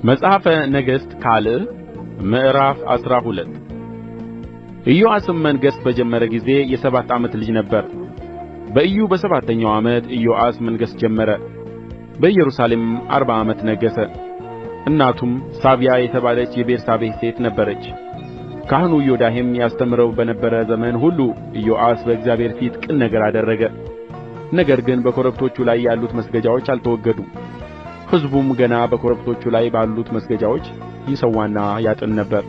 መጽሐፈ ነገሥት ካልዕ ምዕራፍ 12 ኢዮአስም መንገሥ በጀመረ ጊዜ የ7 ዓመት ልጅ ነበረ። በኢዩ በሰባተኛው ዓመት ኢዮአስ መንገሥ ጀመረ። በኢየሩሳሌምም 40 ዓመት ነገሠ። እናቱም ሳብያ የተባለች የቤርሳቤህ ሴት ነበረች። ካህኑ ዮዳሄም ያስተምረው በነበረ ዘመን ሁሉ ኢዮአስ በእግዚአብሔር ፊት ቅን ነገር አደረገ። ነገር ግን በኮረብቶቹ ላይ ያሉት መስገጃዎች አልተወገዱም። ሕዝቡም ገና በኮረብቶቹ ላይ ባሉት መስገጃዎች ይሠዋና ያጥን ነበር።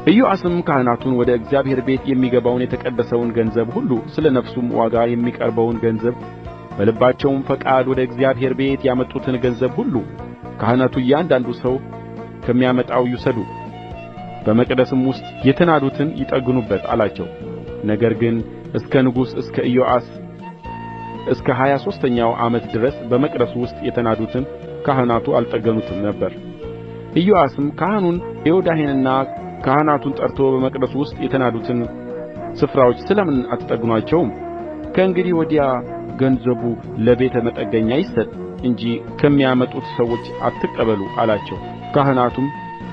ኢዮአስም ካህናቱን ወደ እግዚአብሔር ቤት የሚገባውን የተቀደሰውን ገንዘብ ሁሉ፣ ስለ ነፍሱም ዋጋ የሚቀርበውን ገንዘብ፣ በልባቸውም ፈቃድ ወደ እግዚአብሔር ቤት ያመጡትን ገንዘብ ሁሉ ካህናቱ እያንዳንዱ ሰው ከሚያመጣው ይውሰዱ፣ በመቅደስም ውስጥ የተናዱትን ይጠግኑበት አላቸው። ነገር ግን እስከ ንጉሡ እስከ ኢዮአስ እስከ 23ኛው ዓመት ድረስ በመቅደሱ ውስጥ የተናዱትን ካህናቱ አልጠገኑትም ነበር። ኢዮአስም ካህኑን ዮዳሄንና ካህናቱን ጠርቶ በመቅደሱ ውስጥ የተናዱትን ስፍራዎች ስለምን አትጠግኑአቸውም? ከእንግዲህ ወዲያ ገንዘቡ ለቤተ መጠገኛ ይሰጥ እንጂ ከሚያመጡት ሰዎች አትቀበሉ አላቸው። ካህናቱም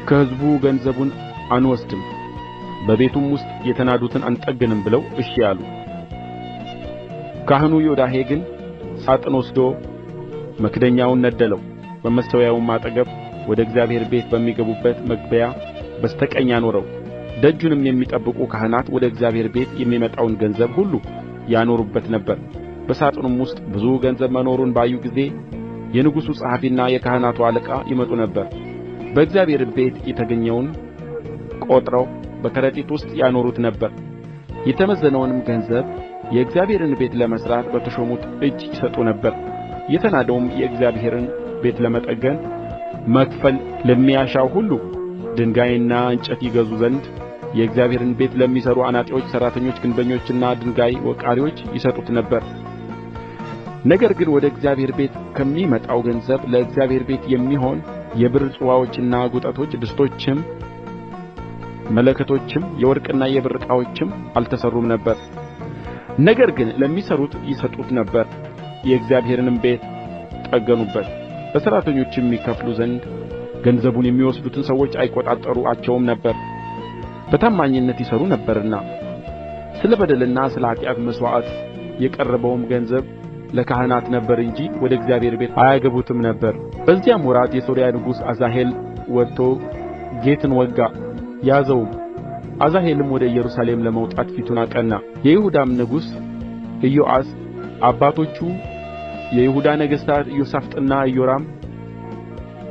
ከሕዝቡ ገንዘቡን አንወስድም፣ በቤቱም ውስጥ የተናዱትን አንጠግንም ብለው እሺ አሉ። ካህኑ ዮዳሄ ግን ሣጥን ወስዶ መክደኛውን ነደለው፣ በመሠዊያውም አጠገብ ወደ እግዚአብሔር ቤት በሚገቡበት መግቢያ በስተቀኝ አኖረው። ደጁንም የሚጠብቁ ካህናት ወደ እግዚአብሔር ቤት የሚመጣውን ገንዘብ ሁሉ ያኖሩበት ነበር። በሣጥኑም ውስጥ ብዙ ገንዘብ መኖሩን ባዩ ጊዜ የንጉሡ ጸሐፊና የካህናቱ አለቃ ይመጡ ነበር። በእግዚአብሔር ቤት የተገኘውን ቈጥረው በከረጢት ውስጥ ያኖሩት ነበር። የተመዘነውንም ገንዘብ የእግዚአብሔርን ቤት ለመሥራት በተሾሙት እጅ ይሰጡ ነበር። የተናደውም የእግዚአብሔርን ቤት ለመጠገን መክፈል ለሚያሻው ሁሉ ድንጋይና እንጨት ይገዙ ዘንድ የእግዚአብሔርን ቤት ለሚሠሩ አናጢዎች፣ ሠራተኞች፣ ግንበኞችና ድንጋይ ወቃሪዎች ይሰጡት ነበር። ነገር ግን ወደ እግዚአብሔር ቤት ከሚመጣው ገንዘብ ለእግዚአብሔር ቤት የሚሆን የብር ጽዋዎችና ጕጠቶች፣ ድስቶችም፣ መለከቶችም፣ የወርቅና የብር ዕቃዎችም አልተሠሩም ነበር። ነገር ግን ለሚሠሩት ይሰጡት ነበር። የእግዚአብሔርንም ቤት ጠገኑበት። ለሠራተኞችም ይከፍሉ ዘንድ ገንዘቡን የሚወስዱትን ሰዎች አይቈጣጠሩአቸውም ነበር፣ በታማኝነት ይሠሩ ነበርና። ስለ በደልና ስለ ኃጢአት መሥዋዕት የቀረበውም ገንዘብ ለካህናት ነበር እንጂ ወደ እግዚአብሔር ቤት አያገቡትም ነበር። በዚያም ወራት የሶርያ ንጉሥ አዛሄል ወጥቶ ጌትን ወጋ፣ ያዘውም። አዛሄልም ወደ ኢየሩሳሌም ለመውጣት ፊቱን አቀና። የይሁዳም ንጉሥ ኢዮአስ፣ አባቶቹ የይሁዳ ነገሥታት ኢዮሣፍጥና ኢዮራም፣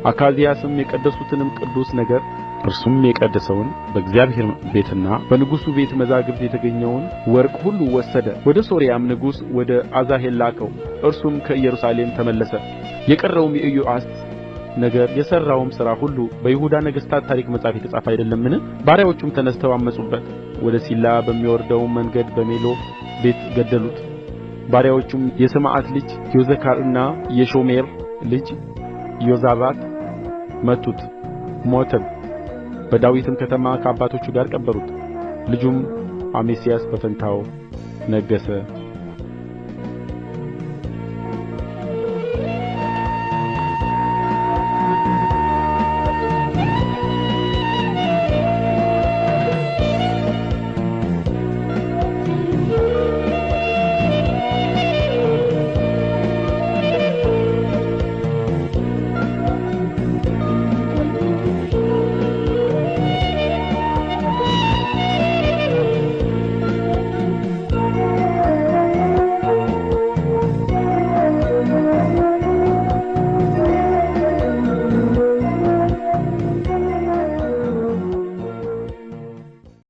አካዝያስም የቀደሱትንም ቅዱስ ነገር እርሱም የቀደሰውን በእግዚአብሔር ቤትና በንጉሡ ቤት መዛግብት የተገኘውን ወርቅ ሁሉ ወሰደ። ወደ ሶርያም ንጉሥ ወደ አዛሄል ላከው። እርሱም ከኢየሩሳሌም ተመለሰ። የቀረውም የኢዮአስ ነገር የሠራውም ሥራ ሁሉ በይሁዳ ነገሥታት ታሪክ መጽሐፍ የተጻፈ አይደለምን? ባሪያዎቹም ተነሥተው አመጹበት። ወደ ሲላ በሚወርደው መንገድ በሚሎ ቤት ገደሉት። ባሪያዎቹም የሰምዓት ልጅ ዮዘካርና የሾሜር ልጅ ዮዛባት መቱት፣ ሞተም። በዳዊትም ከተማ ከአባቶቹ ጋር ቀበሩት። ልጁም አሜስያስ በፋንታው ነገሠ።